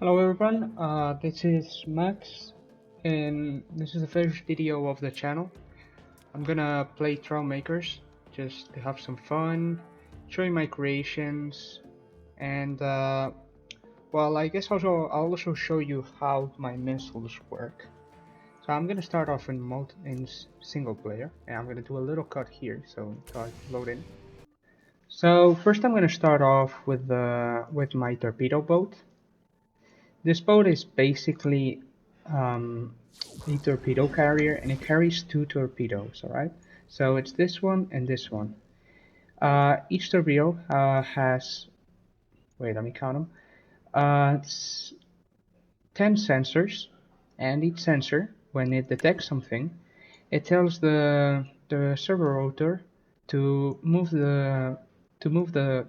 Hello everyone, this is Max, and this is the first video of the channel. I'm gonna play Trailmakers, just to have some fun, showing my creations, and well, I guess I'll also show you how my missiles work. So I'm gonna start off in single player, and I'm gonna do a little cut here, so I load in. So first I'm gonna start off with my torpedo boat. This boat is basically a torpedo carrier, and it carries two torpedoes, alright? So it's this one and this one. Each torpedo has, wait, let me count them. It's 10 sensors, and each sensor, when it detects something, it tells the servo rotor to move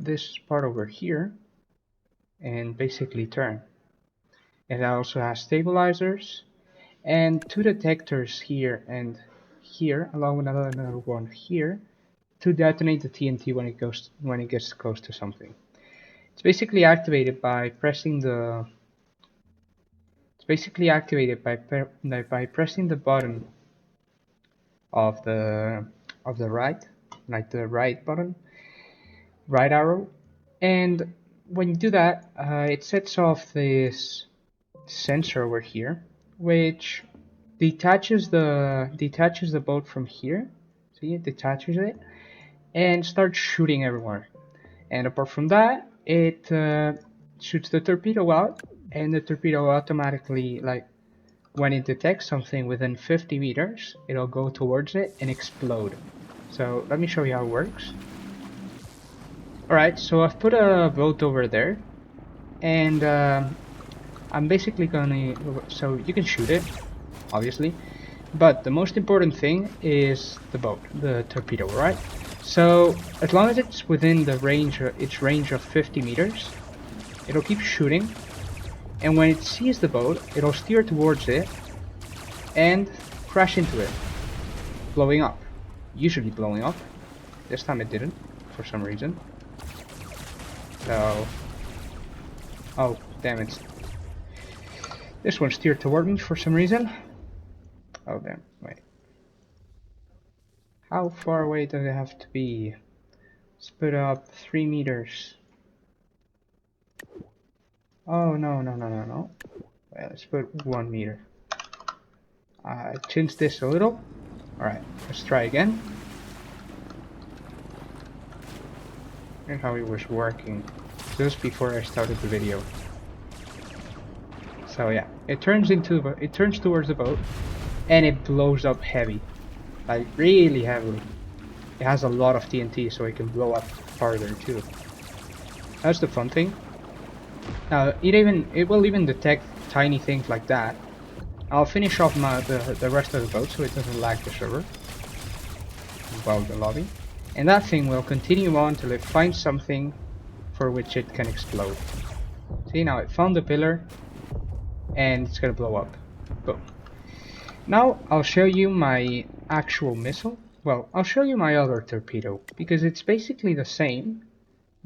this part over here and basically turn. It also has stabilizers and two detectors here and here, along with another one here, to detonate the TNT when it gets close to something. It's basically activated by pressing the. It's basically activated by pressing the button of the right, like the right button, right arrow, and when you do that, it sets off this sensor over here, which detaches the boat from here. See, it detaches it and starts shooting everywhere. And apart from that, it shoots the torpedo out, and the torpedo automatically, like when it detects something within 50 meters, it'll go towards it and explode. So let me show you how it works. Alright, so I've put a boat over there, and I'm basically gonna, so you can shoot it, obviously, but the most important thing is the boat, the torpedo, right? So as long as it's within the range, its range of 50 meters, it'll keep shooting, and when it sees the boat, it'll steer towards it and crash into it, blowing up. Usually blowing up. This time it didn't, for some reason. So, oh damn it! This one steered toward me for some reason. Oh damn! Wait. How far away does it have to be? Let's put up 3 meters. Oh no. Well, let's put 1 meter. I changed this a little. Alright, let's try again. Here's how it was working just before I started the video. So yeah, it turns towards the boat, and it blows up heavy, like really heavily. It has a lot of TNT, so it can blow up farther too. That's the fun thing. Now it will even detect tiny things like that. I'll finish off the rest of the boat so it doesn't lag the server, well, the lobby, and that thing will continue on till it finds something for which it can explode. See, now it found the pillar, and it's gonna blow up. Boom. Now I'll show you my actual missile. Well, I'll show you my other torpedo, because it's basically the same,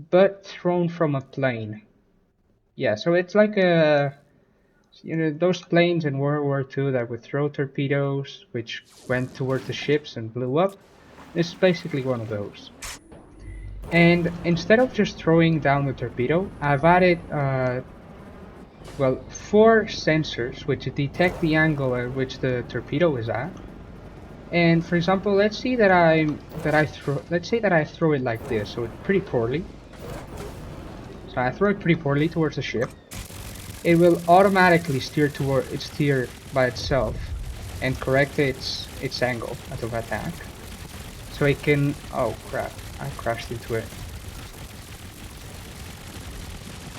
but thrown from a plane. Yeah, so it's like those planes in World War II that would throw torpedoes, which went towards the ships and blew up. This is basically one of those. And instead of just throwing down the torpedo, I've added, well, 4 sensors which detect the angle at which the torpedo is at. And for example, let's say that I throw it like this, so it's pretty poorly. So I throw it pretty poorly towards the ship. It will automatically steer by itself and correct its angle of attack. So it can, oh crap, I crashed into it.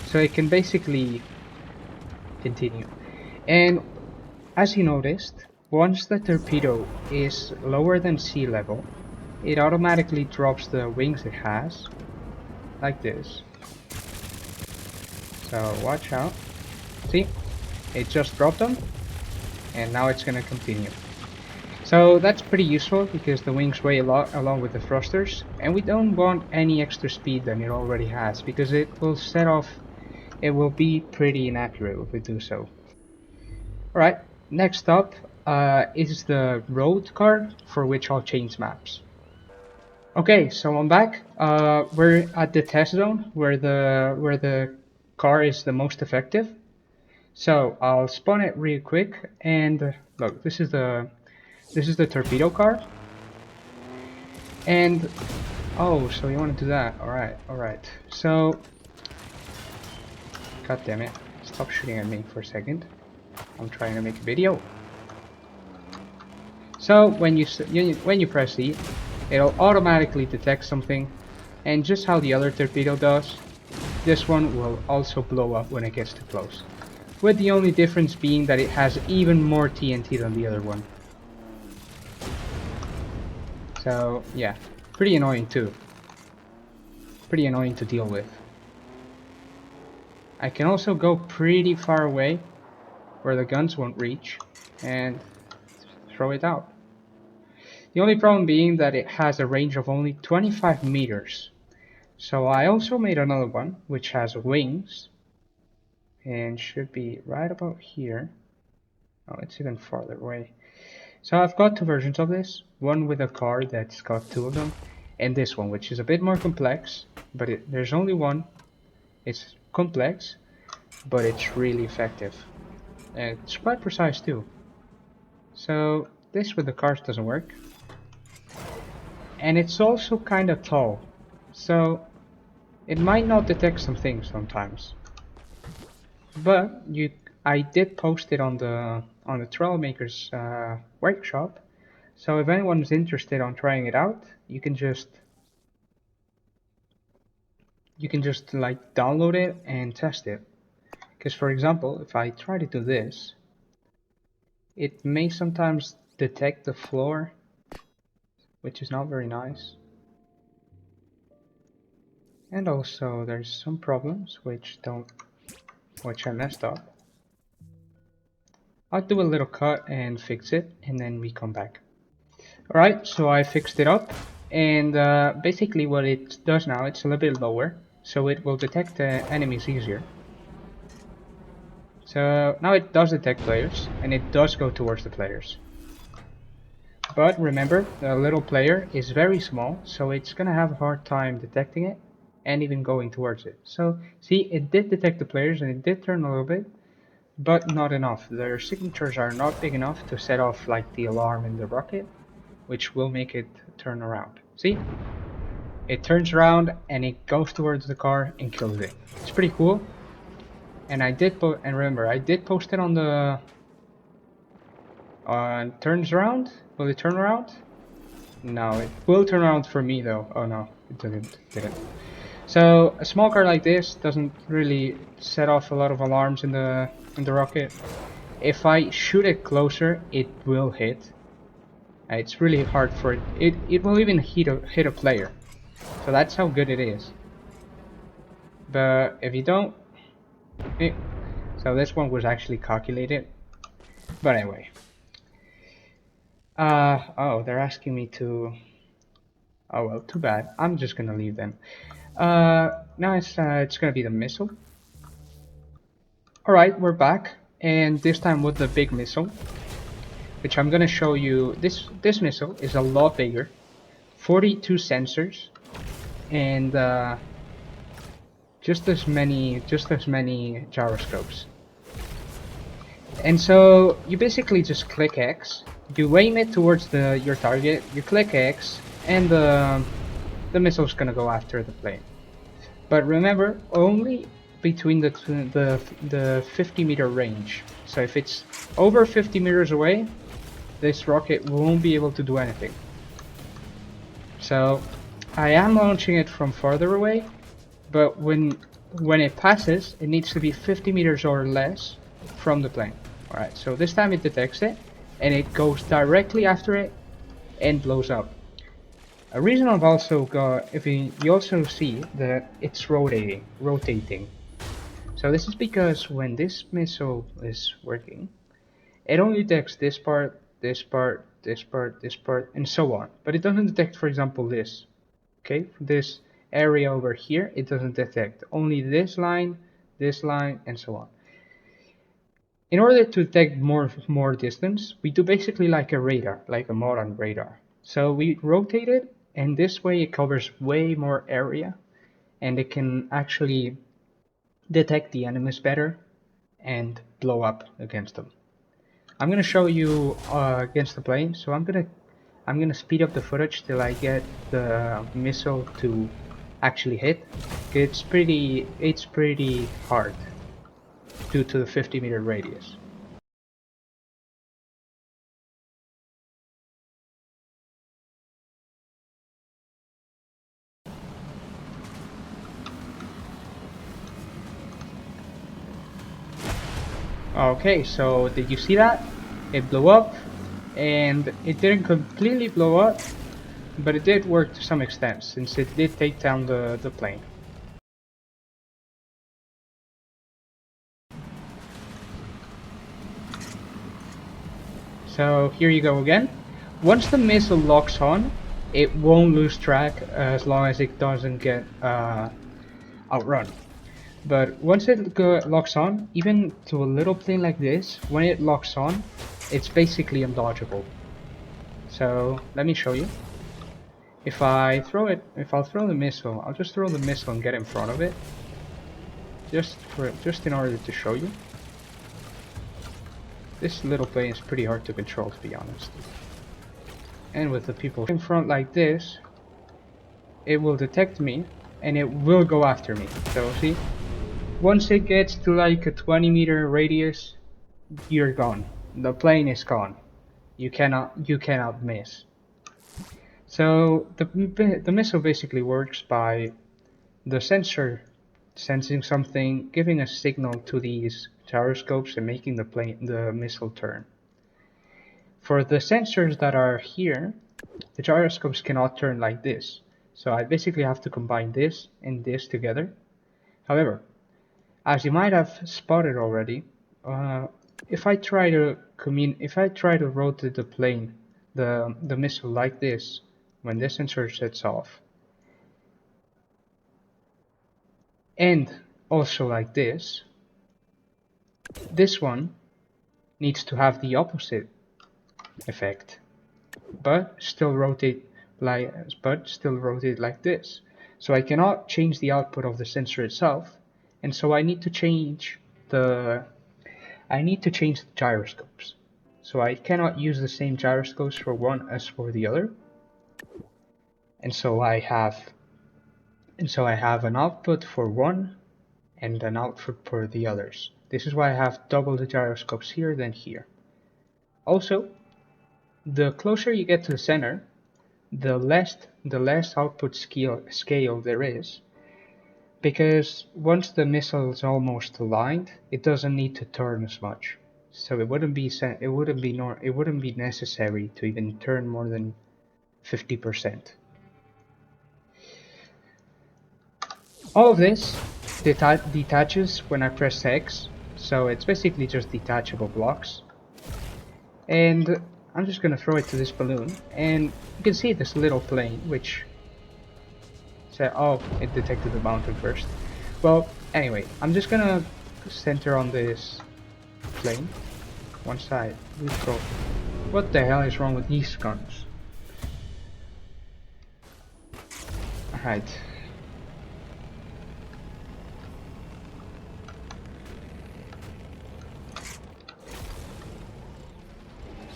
So it can basically continue. And as you noticed, once the torpedo is lower than sea level, it automatically drops the wings it has, like this. So watch out. See, it just dropped them, and now it's gonna continue. So that's pretty useful because the wings weigh a lot along with the thrusters, and we don't want any extra speed than it already has, because it will set off it will be pretty inaccurate if we do so. Alright, next up is the road card for which I'll change maps. Okay, so I'm back. We're at the test zone where the car is the most effective. So I'll spawn it real quick, and look, this is the torpedo car. And oh, so you want to do that? All right, all right. So, god damn it, stop shooting at me for a second. I'm trying to make a video. So when you press E, it'll automatically detect something, and just how the other torpedo does, this one will also blow up when it gets too close. With the only difference being that it has even more TNT than the other one. So yeah, pretty annoying too. Pretty annoying to deal with. I can also go pretty far away where the guns won't reach and throw it out. The only problem being that it has a range of only 25 meters. So I also made another one which has wings and should be right about here. Oh, it's even farther away. So I've got two versions of this, one with a car that's got two of them, and this one which is a bit more complex, but there's only one. It's complex, but it's really effective. And it's quite precise too. So this with the cars doesn't work. And it's also kind of tall, so it might not detect some things sometimes. But I did post it on the Trailmakers workshop, so if anyone's interested on trying it out, you can just like download it and test it. Because for example, if I try to do this, it may sometimes detect the floor, which is not very nice. And also there's some problems which I messed up. I'll do a little cut and fix it, and then we come back. Alright, so I fixed it up, and basically what it does now, it's a little bit lower, so it will detect enemies easier. So now it does detect players, and it does go towards the players. But remember, the little player is very small, so it's gonna have a hard time detecting it, and even going towards it. So, see, it did detect the players, and it did turn a little bit, but not enough. Their signatures are not big enough to set off like the alarm in the rocket, which will make it turn around. See? It turns around and it goes towards the car and kills it. It's pretty cool. And remember, I did post it on the turns around. Will it turn around? No, it will turn around for me though. Oh no, it didn't. So a small car like this doesn't really set off a lot of alarms in the rocket. If I shoot it closer, it will hit. It's really hard for it. It will even hit a player. So that's how good it is. But if you don't, so this one was actually calculated. But anyway. Oh, they're asking me to. Oh well, too bad. I'm just gonna leave them. Now it's gonna be the missile. All right, we're back, and this time with the big missile, which I'm gonna show you. This missile is a lot bigger, 42 sensors, and just as many gyroscopes. And so you basically just click X, you aim it towards your target, you click X, and the missile's gonna go after the plane. But remember, only between the 50-meter range. So if it's over 50 meters away, this rocket won't be able to do anything. So I am launching it from farther away, but when it passes, it needs to be 50 meters or less from the plane. Alright, so this time it detects it, and it goes directly after it and blows up. A reason I've also got, if you also see that it's rotating. So this is because when this missile is working, it only detects this part, this part, this part, this part, and so on. But it doesn't detect, for example, this. Okay, this area over here, it doesn't detect. Only this line, this line, and so on. In order to detect more distance, we do basically like a radar, like a modern radar. So we rotate it, and this way it covers way more area, and it can actually detect the enemies better and blow up against them. I'm gonna show you against the plane, so I'm gonna speed up the footage till I get the missile to actually hit. It's pretty hard due to the 50-meter radius. Okay, so did you see that? It blew up, and it didn't completely blow up, but it did work to some extent, since it did take down the plane. So here you go again. Once the missile locks on, it won't lose track as long as it doesn't get outrun. But once it locks on, even to a little plane like this, when it locks on, it's basically undodgeable. So let me show you. If I'll throw the missile, I'll just throw the missile and get in front of it. Just in order to show you. This little plane is pretty hard to control, to be honest. And with the people in front like this, it will detect me and it will go after me. So see, once it gets to like a 20-meter radius, you're gone. The plane is gone. You cannot miss. So the missile basically works by the sensor sensing something, giving a signal to these gyroscopes and making the missile turn. For the sensors that are here, the gyroscopes cannot turn like this. So I basically have to combine this and this together. However, as you might have spotted already, if I try to rotate the plane, the missile like this, when this sensor sets off, and also like this one needs to have the opposite effect, but still rotate like this. So I cannot change the output of the sensor itself, and so I need to change the gyroscopes. So I cannot use the same gyroscopes for one as for the other. And so I have an output for one and an output for the others. This is why I have double the gyroscopes here than here. Also, the closer you get to the center, the less output scale there is, because once the missile is almost aligned, it doesn't need to turn as much. So it wouldn't be necessary to even turn more than 50%. All of this detaches when I press X, so it's basically just detachable blocks. And I'm just gonna throw it to this balloon, and you can see this little plane, which said, oh, it detected the mountain first. Well, anyway, I'm just gonna center on this plane. One side. What the hell is wrong with these guns? Alright.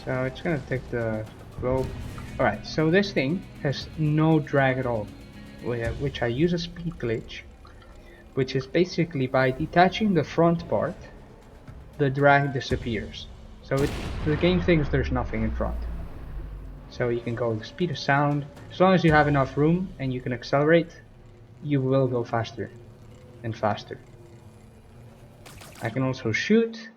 So it's gonna take the globe. Alright, so this thing has no drag at all, which I use a speed glitch, which is basically by detaching the front part, the drag disappears. So the game thinks there's nothing in front. So you can go with the speed of sound. As long as you have enough room and you can accelerate, you will go faster and faster. I can also shoot,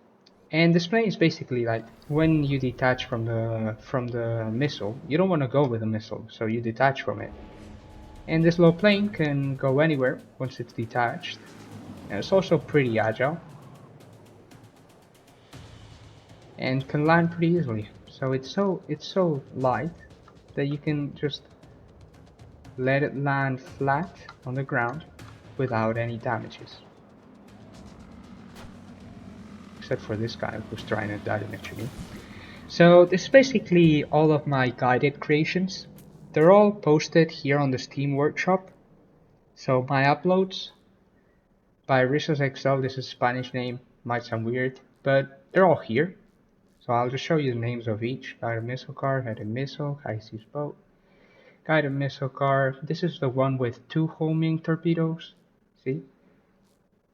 and this plane is basically like when you detach from the missile, you don't want to go with the missile, so you detach from it. And this little plane can go anywhere once it's detached, and it's also pretty agile and can land pretty easily. So it's so light that you can just let it land flat on the ground without any damages. except for this guy who's trying to damage me. So this is basically all of my guided creations. They're all posted here on the Steam Workshop. So my uploads by Rizos XL, this is Spanish name, might sound weird, but they're all here. So I'll just show you the names of each. Guided missile car, guided missile, high seas boat, guided missile car. This is the one with 2 homing torpedoes. See?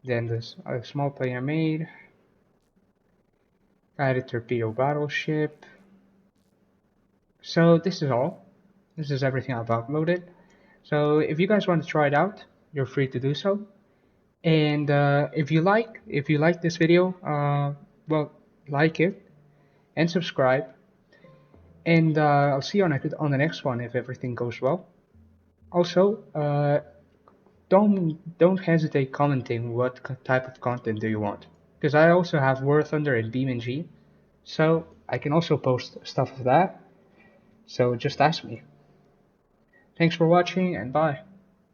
Then this small player made, guided torpedo battleship. So this is all. This is everything I've uploaded. So if you guys want to try it out, you're free to do so. And if you like this video, well, like it and subscribe. And I'll see you on the next one if everything goes well. Also, don't hesitate commenting what type of content do you want, because I also have War Thunder and BeamNG, so I can also post stuff of that. So just ask me. Thanks for watching and bye.